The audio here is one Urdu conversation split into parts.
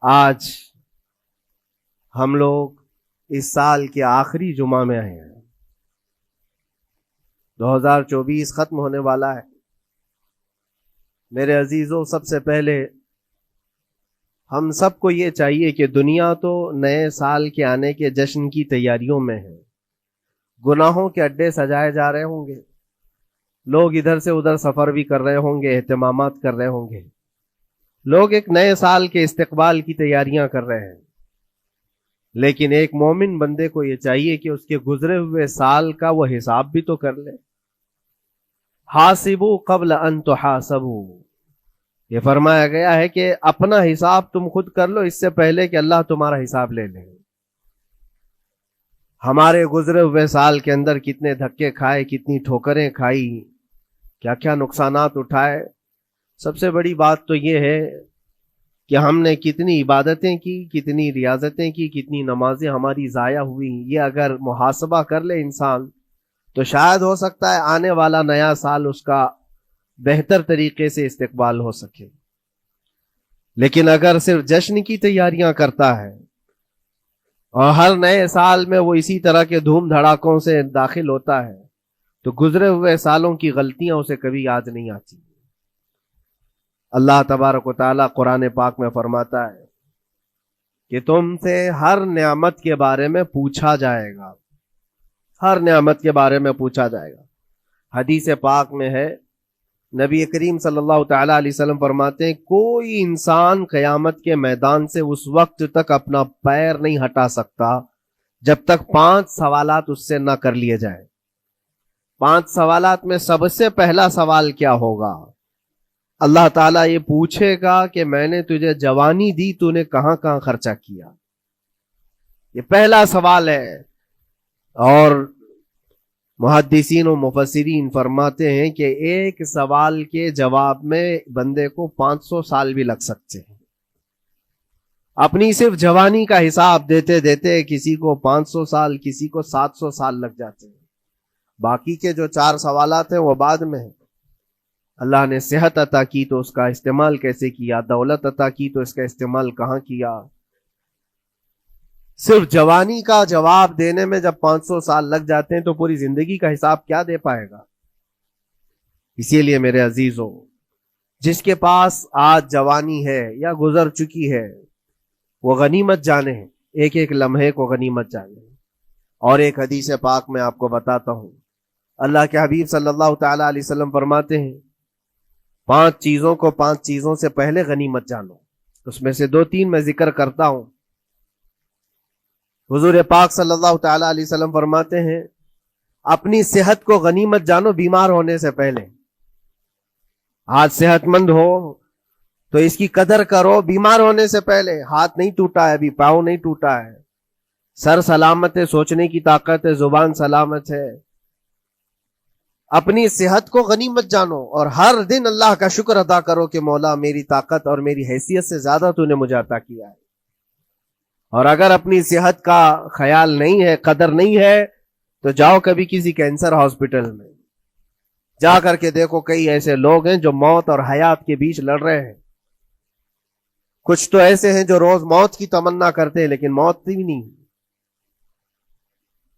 آج ہم لوگ اس سال کے آخری جمعہ میں آئے ہیں. 2024 ختم ہونے والا ہے. میرے عزیزوں، سب سے پہلے ہم سب کو یہ چاہیے کہ دنیا تو نئے سال کے آنے کے جشن کی تیاریوں میں ہے. گناہوں کے اڈے سجائے جا رہے ہوں گے، لوگ ادھر سے ادھر سفر بھی کر رہے ہوں گے، اہتمامات کر رہے ہوں گے، لوگ ایک نئے سال کے استقبال کی تیاریاں کر رہے ہیں. لیکن ایک مومن بندے کو یہ چاہیے کہ اس کے گزرے ہوئے سال کا وہ حساب بھی تو کر لے. حاسبوا قبل ان تحاسبوا، یہ فرمایا گیا ہے کہ اپنا حساب تم خود کر لو اس سے پہلے کہ اللہ تمہارا حساب لے لے. ہمارے گزرے ہوئے سال کے اندر کتنے دھکے کھائے، کتنی ٹھوکریں کھائی، کیا کیا نقصانات اٹھائے. سب سے بڑی بات تو یہ ہے کہ ہم نے کتنی عبادتیں کی، کتنی ریاضتیں کی، کتنی نمازیں ہماری ضائع ہوئی. یہ اگر محاسبہ کر لے انسان تو شاید ہو سکتا ہے آنے والا نیا سال اس کا بہتر طریقے سے استقبال ہو سکے. لیکن اگر صرف جشن کی تیاریاں کرتا ہے اور ہر نئے سال میں وہ اسی طرح کے دھوم دھڑاکوں سے داخل ہوتا ہے تو گزرے ہوئے سالوں کی غلطیاں اسے کبھی یاد نہیں آتی. اللہ تبارک و تعالیٰ قرآن پاک میں فرماتا ہے کہ تم سے ہر نعمت کے بارے میں پوچھا جائے گا، ہر نعمت کے بارے میں پوچھا جائے گا. حدیث پاک میں ہے، نبی کریم صلی اللہ تعالیٰ علیہ وسلم فرماتے ہیں کوئی انسان قیامت کے میدان سے اس وقت تک اپنا پیر نہیں ہٹا سکتا جب تک 5 سوالات اس سے نہ کر لیے جائیں. 5 سوالات میں سب سے پہلا سوال کیا ہوگا؟ اللہ تعالیٰ یہ پوچھے گا کہ میں نے تجھے جوانی دی، تو نے کہاں کہاں خرچہ کیا. یہ پہلا سوال ہے. اور محدثین و مفسرین فرماتے ہیں کہ ایک سوال کے جواب میں بندے کو 500 سال بھی لگ سکتے ہیں. اپنی صرف جوانی کا حساب دیتے دیتے کسی کو 500 سال، کسی کو 700 سال لگ جاتے ہیں. باقی کے جو 4 سوالات ہیں وہ بعد میں ہیں. اللہ نے صحت عطا کی تو اس کا استعمال کیسے کیا، دولت عطا کی تو اس کا استعمال کہاں کیا. صرف جوانی کا جواب دینے میں جب 500 سال لگ جاتے ہیں تو پوری زندگی کا حساب کیا دے پائے گا. اسی لیے میرے عزیزوں، جس کے پاس آج جوانی ہے یا گزر چکی ہے وہ غنیمت جانے، ایک ایک لمحے کو غنیمت جانے. اور ایک حدیث پاک میں آپ کو بتاتا ہوں، اللہ کے حبیب صلی اللہ تعالی علیہ وسلم فرماتے ہیں 5 چیزوں کو 5 چیزوں سے پہلے غنیمت جانو. اس میں سے 2-3 میں ذکر کرتا ہوں. حضور پاک صلی اللہ تعالی علیہ وسلم فرماتے ہیں اپنی صحت کو غنیمت جانو بیمار ہونے سے پہلے. آج صحت مند ہو تو اس کی قدر کرو بیمار ہونے سے پہلے. ہاتھ نہیں ٹوٹا ہے ابھی، پاؤں نہیں ٹوٹا ہے، سر سلامت ہے، سوچنے کی طاقت ہے، زبان سلامت ہے. اپنی صحت کو غنیمت جانو اور ہر دن اللہ کا شکر ادا کرو کہ مولا میری طاقت اور میری حیثیت سے زیادہ تو نے مجھے عطا کیا ہے. اور اگر اپنی صحت کا خیال نہیں ہے، قدر نہیں ہے، تو جاؤ کبھی کسی کینسر ہاسپٹل میں جا کر کے دیکھو. کئی ایسے لوگ ہیں جو موت اور حیات کے بیچ لڑ رہے ہیں. کچھ تو ایسے ہیں جو روز موت کی تمنا کرتے ہیں لیکن موت بھی نہیں.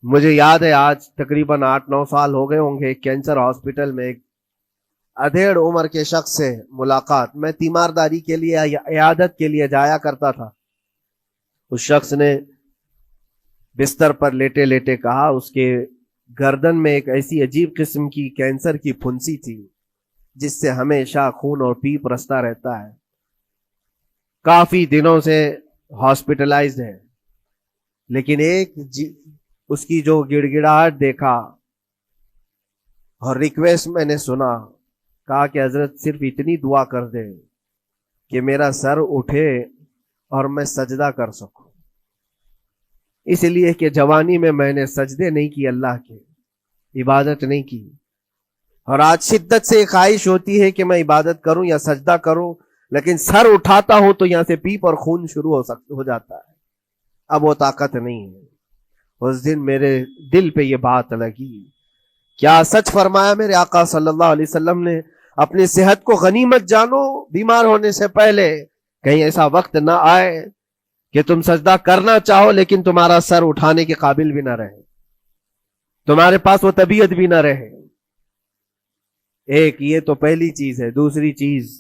مجھے یاد ہے آج تقریباً 8-9 سال ہو گئے ہوں گے، ایک کینسر ہاسپٹل میں ایک ادھیڑ عمر کے شخص سے ملاقات. میں تیمارداری کے لیے یا عیادت کے لیے جایا کرتا تھا. اس شخص نے بستر پر لیٹے لیٹے کہا اس کے گردن میں ایک ایسی عجیب قسم کی کینسر کی پھنسی تھی جس سے ہمیشہ خون اور پیپ رستا رہتا ہے. کافی دنوں سے ہاسپٹلائزڈ ہے. لیکن ایک اس کی جو گڑ گڑاہٹ دیکھا اور ریکویسٹ میں نے سنا، کہا کہ حضرت صرف اتنی دعا کر دے کہ میرا سر اٹھے اور میں سجدہ کر سکوں. اس لیے کہ جوانی میں نے سجدے نہیں کی، اللہ کے عبادت نہیں کی. اور آج شدت سے خواہش ہوتی ہے کہ میں عبادت کروں یا سجدہ کروں، لیکن سر اٹھاتا ہوں تو یہاں سے پیپ اور خون شروع ہو جاتا ہے. اب وہ طاقت نہیں ہے. اس دن میرے دل پہ یہ بات لگی، کیا سچ فرمایا میرے آقا صلی اللہ علیہ وسلم نے، اپنی صحت کو غنیمت جانو بیمار ہونے سے پہلے. کہیں ایسا وقت نہ آئے کہ تم سجدہ کرنا چاہو لیکن تمہارا سر اٹھانے کے قابل بھی نہ رہے, تمہارے پاس وہ طبیعت بھی نہ رہے. ایک یہ تو پہلی چیز ہے. دوسری چیز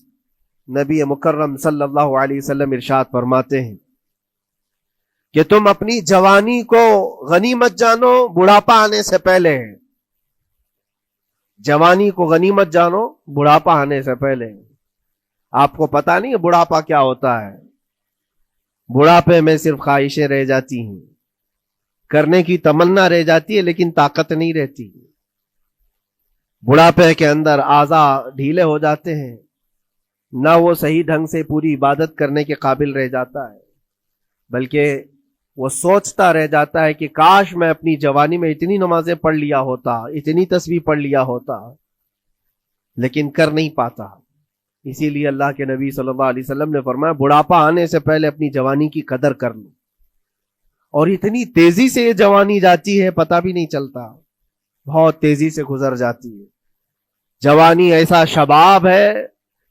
نبی مکرم صلی اللہ علیہ وسلم ارشاد فرماتے ہیں کہ تم اپنی جوانی کو غنیمت جانو بڑھاپا آنے سے پہلے. جوانی کو غنیمت جانو بڑھاپا آنے سے پہلے. آپ کو پتا نہیں بڑھاپا کیا ہوتا ہے؟ بڑھاپے میں صرف خواہشیں رہ جاتی ہیں, کرنے کی تمنا رہ جاتی ہے لیکن طاقت نہیں رہتی. بڑھاپے کے اندر اعضاء ڈھیلے ہو جاتے ہیں, نہ وہ صحیح ڈھنگ سے پوری عبادت کرنے کے قابل رہ جاتا ہے, بلکہ وہ سوچتا رہ جاتا ہے کہ کاش میں اپنی جوانی میں اتنی نمازیں پڑھ لیا ہوتا, اتنی تسبیح پڑھ لیا ہوتا, لیکن کر نہیں پاتا. اسی لیے اللہ کے نبی صلی اللہ علیہ وسلم نے فرمایا بڑھاپا آنے سے پہلے اپنی جوانی کی قدر کر لو. اور اتنی تیزی سے یہ جوانی جاتی ہے پتہ بھی نہیں چلتا, بہت تیزی سے گزر جاتی ہے. جوانی ایسا شباب ہے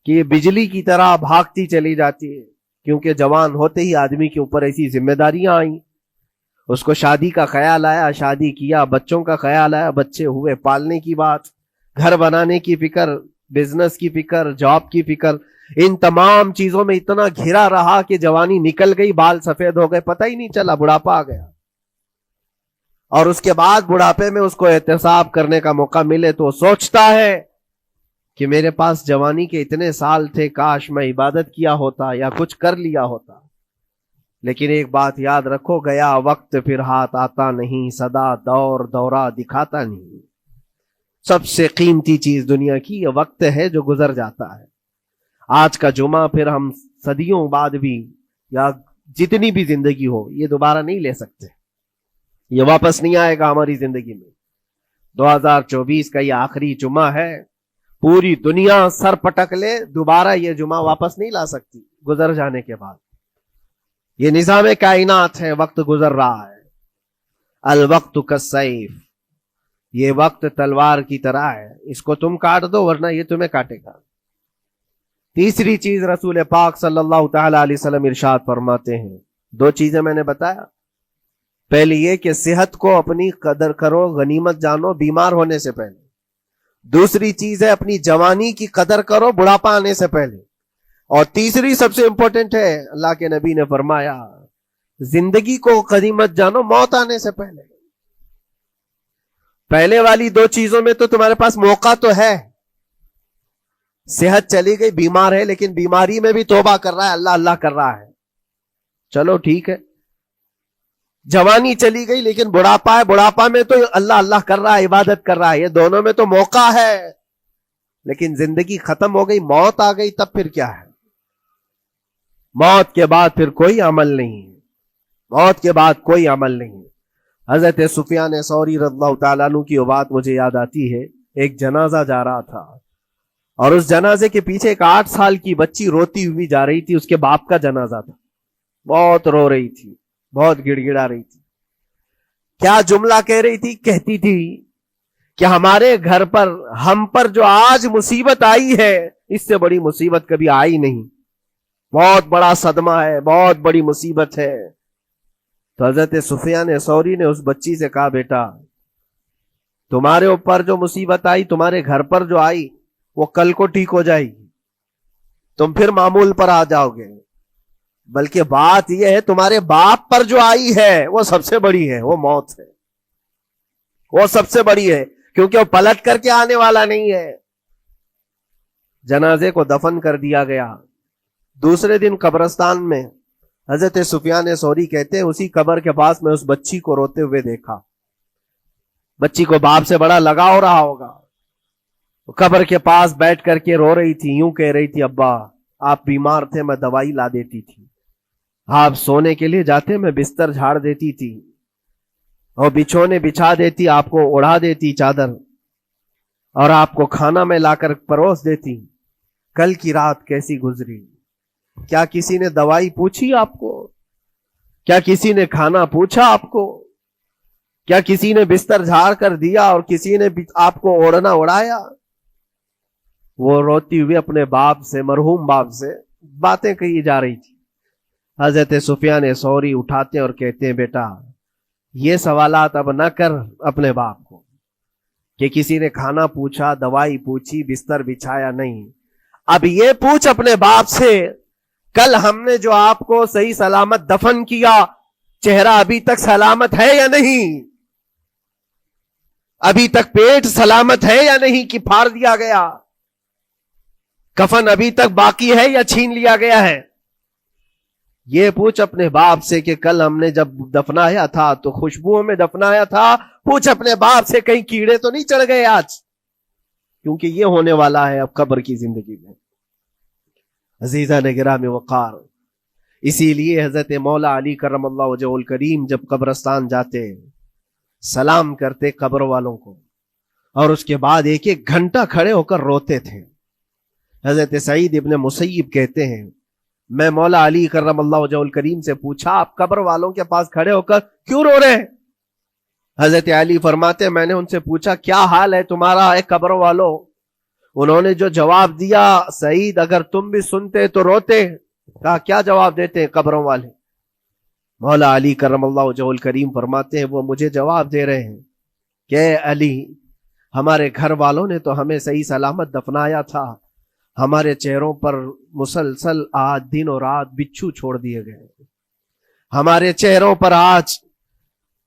کہ یہ بجلی کی طرح بھاگتی چلی جاتی ہے, کیونکہ جوان ہوتے ہی آدمی کے اوپر ایسی ذمہ داریاں آئیں. اس کو شادی کا خیال آیا, شادی کیا, بچوں کا خیال آیا, بچے ہوئے, پالنے کی بات, گھر بنانے کی فکر, بزنس کی فکر, جاب کی فکر, ان تمام چیزوں میں اتنا گھرا رہا کہ جوانی نکل گئی, بال سفید ہو گئے, پتہ ہی نہیں چلا, بڑھاپا آ گیا. اور اس کے بعد بڑھاپے میں اس کو احتساب کرنے کا موقع ملے تو سوچتا ہے کہ میرے پاس جوانی کے اتنے سال تھے, کاش میں عبادت کیا ہوتا یا کچھ کر لیا ہوتا. لیکن ایک بات یاد رکھو, گیا وقت پھر ہاتھ آتا نہیں, سدا دور دورہ دکھاتا نہیں. سب سے قیمتی چیز دنیا کی یہ وقت ہے جو گزر جاتا ہے. آج کا جمعہ پھر ہم صدیوں بعد بھی یا جتنی بھی زندگی ہو یہ دوبارہ نہیں لے سکتے, یہ واپس نہیں آئے گا ہماری زندگی میں. 2024 کا یہ آخری جمعہ ہے, پوری دنیا سر پٹک لے دوبارہ یہ جمعہ واپس نہیں لا سکتی گزر جانے کے بعد. یہ نظام کائنات ہے, وقت گزر رہا ہے. الوقت کالسیف, یہ وقت تلوار کی طرح ہے, اس کو تم کاٹ دو ورنہ یہ تمہیں کاٹے گا. تیسری چیز رسول پاک صلی اللہ تعالی علیہ وسلم ارشاد فرماتے ہیں, دو چیزیں میں نے بتایا. پہلی یہ کہ صحت کو اپنی قدر کرو, غنیمت جانو بیمار ہونے سے پہلے. دوسری چیز ہے اپنی جوانی کی قدر کرو بڑھاپا آنے سے پہلے. اور تیسری سب سے امپورٹنٹ ہے, اللہ کے نبی نے فرمایا زندگی کو غنیمت جانو موت آنے سے پہلے. پہلے والی دو چیزوں میں تو تمہارے پاس موقع تو ہے. صحت چلی گئی, بیمار ہے, لیکن بیماری میں بھی توبہ کر رہا ہے, اللہ اللہ کر رہا ہے, چلو ٹھیک ہے. جوانی چلی گئی لیکن بڑھاپا ہے, بڑھاپا میں تو اللہ اللہ کر رہا ہے, عبادت کر رہا ہے. یہ دونوں میں تو موقع ہے, لیکن زندگی ختم ہو گئی, موت آ گئی, تب پھر کیا ہے؟ موت کے بعد پھر کوئی عمل نہیں, موت کے بعد کوئی عمل نہیں. حضرت سفیان ثوری رضی اللہ تعالیٰ عنہ کی وہ بات مجھے یاد آتی ہے. ایک جنازہ جا رہا تھا اور اس جنازے کے پیچھے ایک 8 سال کی بچی روتی ہوئی جا رہی تھی. اس کے باپ کا جنازہ تھا, بہت رو رہی تھی, بہت گڑ گڑا رہی تھی. کیا جملہ کہہ رہی تھی؟ کہتی تھی کہ ہمارے گھر پر, ہم پر جو آج مصیبت آئی ہے اس سے بڑی مصیبت کبھی آئی نہیں, بہت بڑا صدمہ ہے, بہت بڑی مصیبت ہے. تو حضرت سفیان ثوری نے اس بچی سے کہا بیٹا تمہارے اوپر جو مصیبت آئی, تمہارے گھر پر جو آئی, وہ کل کو ٹھیک ہو جائے گی, تم پھر معمول پر آ جاؤ گے. بلکہ بات یہ ہے تمہارے باپ پر جو آئی ہے وہ سب سے بڑی ہے, وہ موت ہے, وہ سب سے بڑی ہے, کیونکہ وہ پلٹ کر کے آنے والا نہیں ہے. جنازے کو دفن کر دیا گیا. دوسرے دن قبرستان میں حضرت سفیان ثوری کہتے ہیں اسی قبر کے پاس میں اس بچی کو روتے ہوئے دیکھا. بچی کو باپ سے بڑا لگاؤ رہا ہوگا, قبر کے پاس بیٹھ کر کے رو رہی تھی, یوں کہہ رہی تھی ابا آپ بیمار تھے میں دوائی لا دیتی تھی, آپ سونے کے لیے جاتے میں بستر جھاڑ دیتی تھی اور بچھونے بچھا دیتی, آپ کو اڑا دیتی چادر, اور آپ کو کھانا میں لا کر پروس دیتی. کل کی رات کیسی گزری؟ کیا کسی نے دوائی پوچھی آپ کو؟ کیا کسی نے کھانا پوچھا آپ کو؟ کیا کسی نے بستر جھاڑ کر دیا اور کسی نے آپ کو اوڑھنا اڑایا؟ وہ روتی ہوئی اپنے باپ سے, مرحوم باپ سے باتیں کہی جا رہی تھی. حضرت سفیان ثوری اٹھاتے اور کہتے ہیں بیٹا یہ سوالات اب نہ کر اپنے باپ کو کہ کسی نے کھانا پوچھا، دوائی پوچھی، بستر بچھایا، نہیں. اب یہ پوچھ اپنے باپ سے کل ہم نے جو آپ کو صحیح سلامت دفن کیا چہرہ ابھی تک سلامت ہے یا نہیں؟ ابھی تک پیٹ سلامت ہے یا نہیں کہ پھاڑ دیا گیا؟ کفن ابھی تک باقی ہے یا چھین لیا گیا ہے؟ یہ پوچھ اپنے باپ سے کہ کل ہم نے جب دفنایا تھا تو خوشبوؤں میں دفنایا تھا. پوچھ اپنے باپ سے کہیں کیڑے تو نہیں چڑھ گئے آج، کیونکہ یہ ہونے والا ہے اب قبر کی زندگی میں. عزیزان گرام وقار، اسی لیے حضرت مولا علی کرم اللہ وجہہ الکریم جب قبرستان جاتے سلام کرتے قبر والوں کو اور اس کے بعد ایک ایک گھنٹہ کھڑے ہو کر روتے تھے. حضرت سعید ابن مسیب کہتے ہیں میں مولا علی کرم اللہ وجہہ الکریم سے پوچھا آپ قبر والوں کے پاس کھڑے ہو کر کیوں رو رہے ہیں؟ حضرت علی فرماتے میں نے ان سے پوچھا کیا حال ہے تمہارا اے قبر والوں؟ انہوں نے جو جواب دیا سعید اگر تم بھی سنتے تو روتے. کہا کیا جواب دیتے ہیں قبروں والے؟ مولا علی کرم اللہ وجہہ الکریم فرماتے ہیں وہ مجھے جواب دے رہے ہیں کہ اے علی ہمارے گھر والوں نے تو ہمیں صحیح سلامت دفنایا تھا، ہمارے چہروں پر مسلسل آج دن اور رات بچھو چھوڑ دیے گئے، ہمارے چہروں پر آج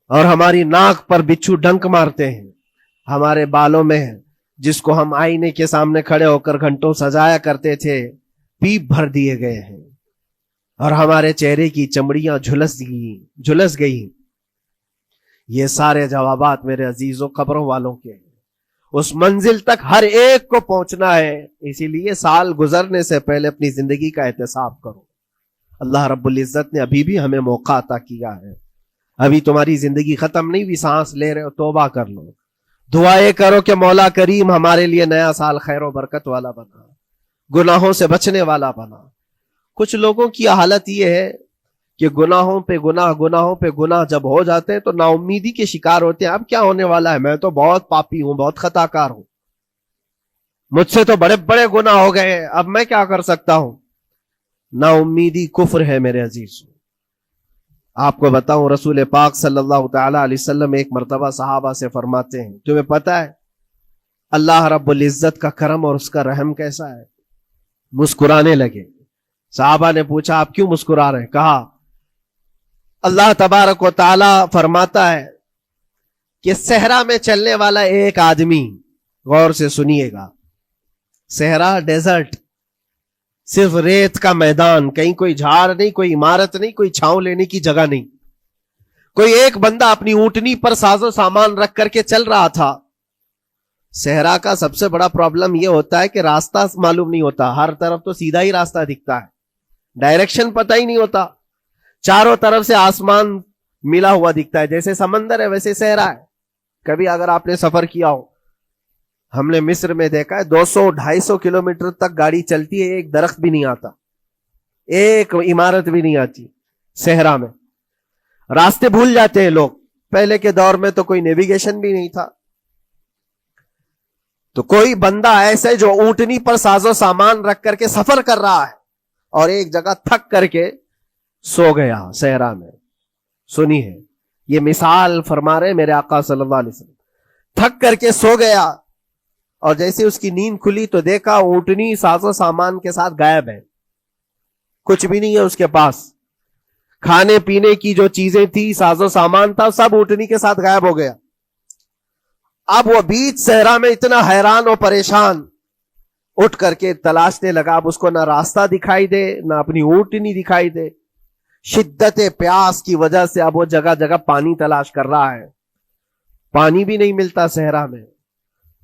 اور ہماری ناک پر بچھو ڈنک مارتے ہیں، ہمارے بالوں میں جس کو ہم آئینے کے سامنے کھڑے ہو کر گھنٹوں سجایا کرتے تھے پیپ بھر دیے گئے ہیں، اور ہمارے چہرے کی چمڑیاں جھلس گئی. یہ سارے جوابات میرے عزیزوں قبروں والوں کے ہیں. اس منزل تک ہر ایک کو پہنچنا ہے، اسی لیے سال گزرنے سے پہلے اپنی زندگی کا احتساب کرو. اللہ رب العزت نے ابھی بھی ہمیں موقع عطا کیا ہے، ابھی تمہاری زندگی ختم نہیں ہوئی، سانس لے رہے ہو، توبہ کر لو، دعائیں کرو کہ مولا کریم ہمارے لیے نیا سال خیر و برکت والا بنا، گناہوں سے بچنے والا بنا. کچھ لوگوں کی حالت یہ ہے کہ گناہوں پہ گناہ جب ہو جاتے ہیں تو نا امیدی کے شکار ہوتے ہیں. اب کیا ہونے والا ہے، میں تو بہت پاپی ہوں، بہت خطا کار ہوں، مجھ سے تو بڑے بڑے گناہ ہو گئے، اب میں کیا کر سکتا ہوں؟ نا امیدی کفر ہے میرے عزیز. آپ کو بتاؤں رسول پاک صلی اللہ تعالی علیہ وسلم ایک مرتبہ صحابہ سے فرماتے ہیں تمہیں پتہ ہے اللہ رب العزت کا کرم اور اس کا رحم کیسا ہے؟ مسکرانے لگے. صحابہ نے پوچھا آپ کیوں مسکرا رہے ہیں؟ کہا اللہ تبارک و تعالی فرماتا ہے کہ صحرا میں چلنے والا ایک آدمی، غور سے سنیے گا، صحرا ڈیزرٹ، صرف ریت کا میدان، کہیں کوئی جھاڑ نہیں، کوئی عمارت نہیں، کوئی چھاؤں لینے کی جگہ نہیں. کوئی ایک بندہ اپنی اونٹنی پر ساز و سامان رکھ کر کے چل رہا تھا. صحرا کا سب سے بڑا پرابلم یہ ہوتا ہے کہ راستہ معلوم نہیں ہوتا، ہر طرف تو سیدھا ہی راستہ دکھتا ہے، ڈائریکشن پتہ ہی نہیں ہوتا، چاروں طرف سے آسمان ملا ہوا دکھتا ہے، جیسے سمندر ہے ویسے صحرا ہے. کبھی اگر آپ نے سفر کیا ہو، ہم نے مصر میں دیکھا ہے 200-250 کلومیٹر تک گاڑی چلتی ہے، ایک درخت بھی نہیں آتا، ایک عمارت بھی نہیں آتی. صحرا میں راستے بھول جاتے ہیں لوگ. پہلے کے دور میں تو کوئی نیویگیشن بھی نہیں تھا. تو کوئی بندہ ایسے جو اونٹنی پر ساز و سامان رکھ کر کے سفر کر رہا ہے اور ایک جگہ تھک کر کے سو گیا صحرا میں. سنی ہے یہ مثال فرما رہے میرے آقا صلی اللہ علیہ وسلم. تھک کر کے سو گیا اور جیسے اس کی نیند کھلی تو دیکھا اونٹنی ساز و سامان کے ساتھ غائب ہے، کچھ بھی نہیں ہے اس کے پاس. کھانے پینے کی جو چیزیں تھی، ساز و سامان تھا، سب اونٹنی کے ساتھ غائب ہو گیا. اب وہ بیچ صحرا میں اتنا حیران اور پریشان، اٹھ کر کے تلاشنے لگا. اب اس کو نہ راستہ دکھائی دے، نہ اپنی اونٹنی دکھائی دے. شدت پیاس کی وجہ سے اب وہ جگہ جگہ پانی تلاش کر رہا ہے، پانی بھی نہیں ملتا صحرا میں.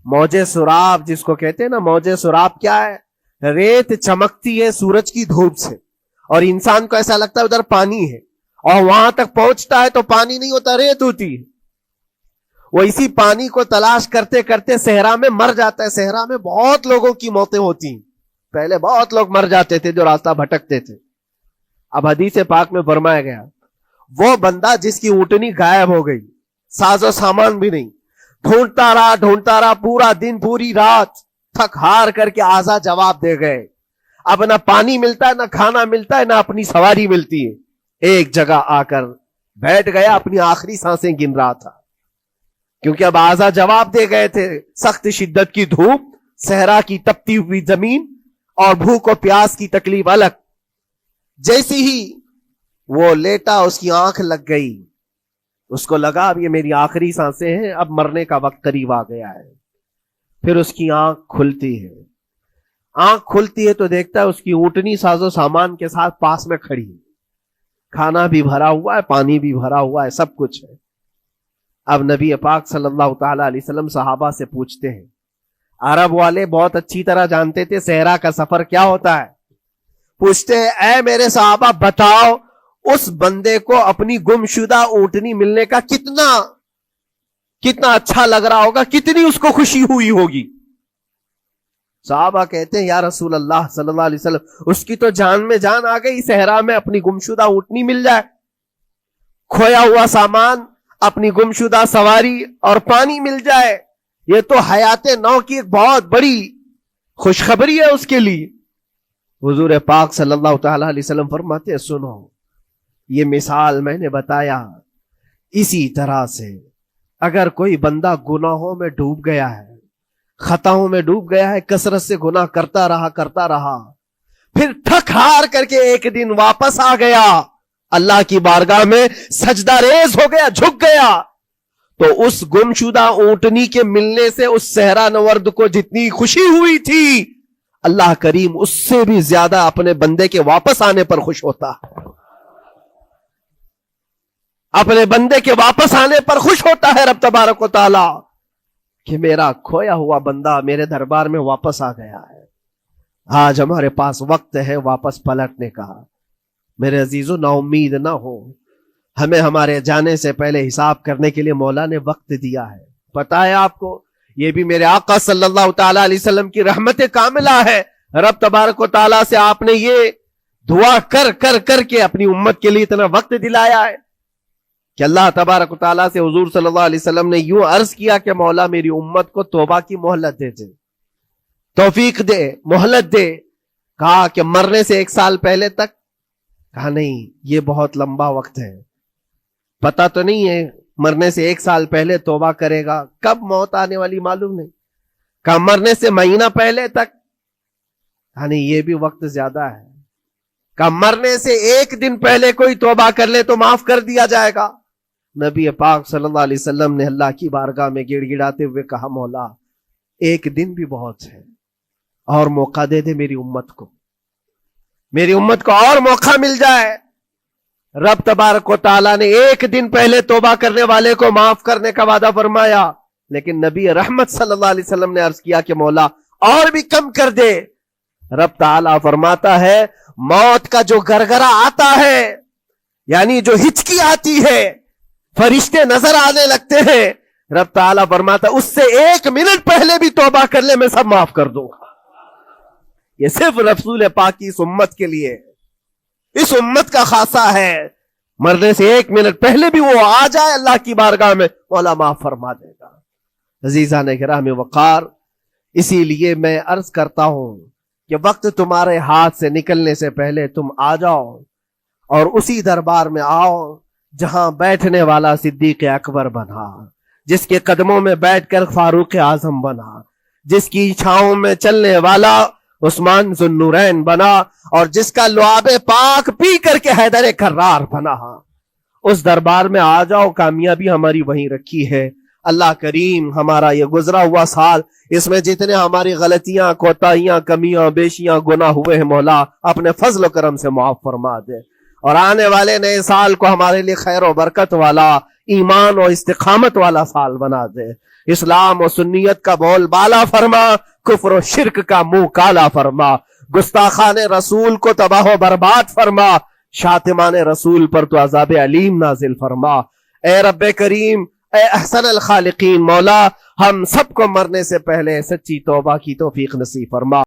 موج سراب جس کو کہتے ہیں نا، موج سراب کیا ہے؟ ریت چمکتی ہے سورج کی دھوپ سے اور انسان کو ایسا لگتا ہے ادھر پانی ہے، اور وہاں تک پہنچتا ہے تو پانی نہیں ہوتا، ریت ہوتی ہے. وہ اسی پانی کو تلاش کرتے کرتے صحرا میں مر جاتا ہے. صحرا میں بہت لوگوں کی موتیں ہوتی ہیں، پہلے بہت لوگ مر جاتے تھے جو راستہ بھٹکتے تھے. اب حدیث پاک میں فرمایا گیا وہ بندہ جس کی اونٹنی غائب ہو گئی، ساز و سامان بھی نہیں، ڈھونڈتا رہا پورا دن پوری رات، تھک ہار کر کے آزا جواب دے گئے. اب نہ پانی ملتا ہے، نہ کھانا ملتا ہے، نہ اپنی سواری ملتی ہے. ایک جگہ آ کر بیٹھ گیا، اپنی آخری سانسیں گن رہا تھا، کیونکہ اب آزا جواب دے گئے تھے. سخت شدت کی دھوپ، صحرا کی تپتی ہوئی زمین اور بھوک و پیاس کی تکلیف الگ. جیسی ہی وہ لیٹا اس کی آنکھ لگ گئی. اس کو لگا اب یہ میری آخری سانسیں ہیں، اب مرنے کا وقت قریب آ گیا ہے. پھر اس کی آنکھ کھلتی ہے. آنکھ کھلتی ہے تو دیکھتا ہے اس کی اونٹنی ساز و سامان کے ساتھ پاس میں کھڑی ہے. کھانا بھی بھرا ہوا ہے، پانی بھی بھرا ہوا ہے، سب کچھ ہے. اب نبی پاک صلی اللہ تعالی علیہ وسلم صحابہ سے پوچھتے ہیں. عرب والے بہت اچھی طرح جانتے تھے صحرا کا سفر کیا ہوتا ہے. پوچھتے ہیں اے میرے صحابہ بتاؤ اس بندے کو اپنی گمشدہ اونٹنی ملنے کا کتنا اچھا لگ رہا ہوگا، کتنی اس کو خوشی ہوئی ہوگی. صحابہ کہتے ہیں یا رسول اللہ صلی اللہ علیہ وسلم اس کی تو جان میں جان آ گئی، صحرا میں اپنی گمشدہ اونٹنی مل جائے، کھویا ہوا سامان، اپنی گمشدہ سواری اور پانی مل جائے، یہ تو حیات نو کی ایک بہت بڑی خوشخبری ہے اس کے لیے. حضور پاک صلی اللہ تعالی علیہ وسلم فرماتے ہیں سنو، یہ مثال میں نے بتایا، اسی طرح سے اگر کوئی بندہ گناہوں میں ڈوب گیا ہے، خطاؤں میں ڈوب گیا ہے، کثرت سے گناہ کرتا رہا، پھر تھک ہار کر کے ایک دن واپس آ گیا، اللہ کی بارگاہ میں سجدہ ریز ہو گیا، جھک گیا، تو اس گمشدہ اونٹنی کے ملنے سے اس صحرا نورد کو جتنی خوشی ہوئی تھی، اللہ کریم اس سے بھی زیادہ اپنے بندے کے واپس آنے پر خوش ہوتا ہے. اپنے بندے کے واپس آنے پر خوش ہوتا ہے رب تبارک و تعالی کہ میرا کھویا ہوا بندہ میرے دربار میں واپس آ گیا ہے. آج ہمارے پاس وقت ہے واپس پلٹنے کا. میرے عزیزو نا امید نہ ہو، ہمیں ہمارے جانے سے پہلے حساب کرنے کے لیے مولا نے وقت دیا ہے. پتا ہے آپ کو، یہ بھی میرے آقا صلی اللہ تعالی علیہ وسلم کی رحمت کاملہ ہے. رب تبارک و تعالیٰ سے آپ نے یہ دعا کر کے اپنی امت کے لیے اتنا وقت دلایا ہے کہ اللہ تبارک و تعالیٰ سے حضور صلی اللہ علیہ وسلم نے یوں عرض کیا کہ مولا میری امت کو توبہ کی مہلت دے، توفیق دے، مہلت دے. کہا کہ مرنے سے 1 سال پہلے تک؟ کہا نہیں، یہ بہت لمبا وقت ہے، پتا تو نہیں ہے مرنے سے 1 سال پہلے توبہ کرے گا، کب موت آنے والی معلوم نہیں. کہا مرنے سے مہینہ پہلے تک؟ کہا نہیں، یہ بھی وقت زیادہ ہے. کہا مرنے سے 1 دن پہلے کوئی توبہ کر لے تو معاف کر دیا جائے گا. نبی پاک صلی اللہ علیہ وسلم نے اللہ کی بارگاہ میں گڑ گڑاتے ہوئے کہا مولا 1 دن بھی بہت ہے، اور موقع دے دے میری امت کو اور موقع مل جائے. رب تبارک و تعالیٰ نے 1 دن پہلے توبہ کرنے والے کو معاف کرنے کا وعدہ فرمایا، لیکن نبی رحمت صلی اللہ علیہ وسلم نے عرض کیا کہ مولا اور بھی کم کر دے. رب تعالیٰ فرماتا ہے موت کا جو گرگرا آتا ہے، یعنی جو ہچکی آتی ہے، فرشتے نظر آنے لگتے ہیں، رب تعالیٰ فرماتا ہے اس سے 1 منٹ پہلے بھی توبہ کر لے میں سب معاف کر دوں گا. یہ صرف رسول پاک کی اس امت کے لیے، اس امت کا خاصہ ہے. مرنے سے 1 منٹ پہلے بھی وہ آ جائے اللہ کی بارگاہ میں، مولا معاف فرما دے گا. عزیزان گرامی وقار، اسی لیے میں عرض کرتا ہوں کہ وقت تمہارے ہاتھ سے نکلنے سے پہلے تم آ جاؤ اور اسی دربار میں آؤ جہاں بیٹھنے والا صدیق اکبر بنا، جس کے قدموں میں بیٹھ کر فاروق اعظم بنا، جس کی چھاؤں میں چلنے والا عثمان ذو النورین بنا، اور جس کا لعاب پاک پی کر کے حیدر کرار بنا. اس دربار میں آ جاؤ، کامیابی ہماری وہیں رکھی ہے. اللہ کریم ہمارا یہ گزرا ہوا سال، اس میں جتنے ہماری غلطیاں، کوتاہیاں، کمیاں، بیشیاں، گناہ ہوئے ہیں مولا اپنے فضل و کرم سے معاف فرما دے، اور آنے والے نئے سال کو ہمارے لیے خیر و برکت والا، ایمان و استقامت والا سال بنا دے. اسلام و سنیت کا بول بالا فرما، کفر و شرک کا منہ کالا فرما، گستاخان رسول کو تباہ و برباد فرما، شاتمان رسول پر تو عذاب علیم نازل فرما. اے رب کریم، اے احسن الخالقین، مولا ہم سب کو مرنے سے پہلے سچی توبہ کی توفیق نصیب فرما.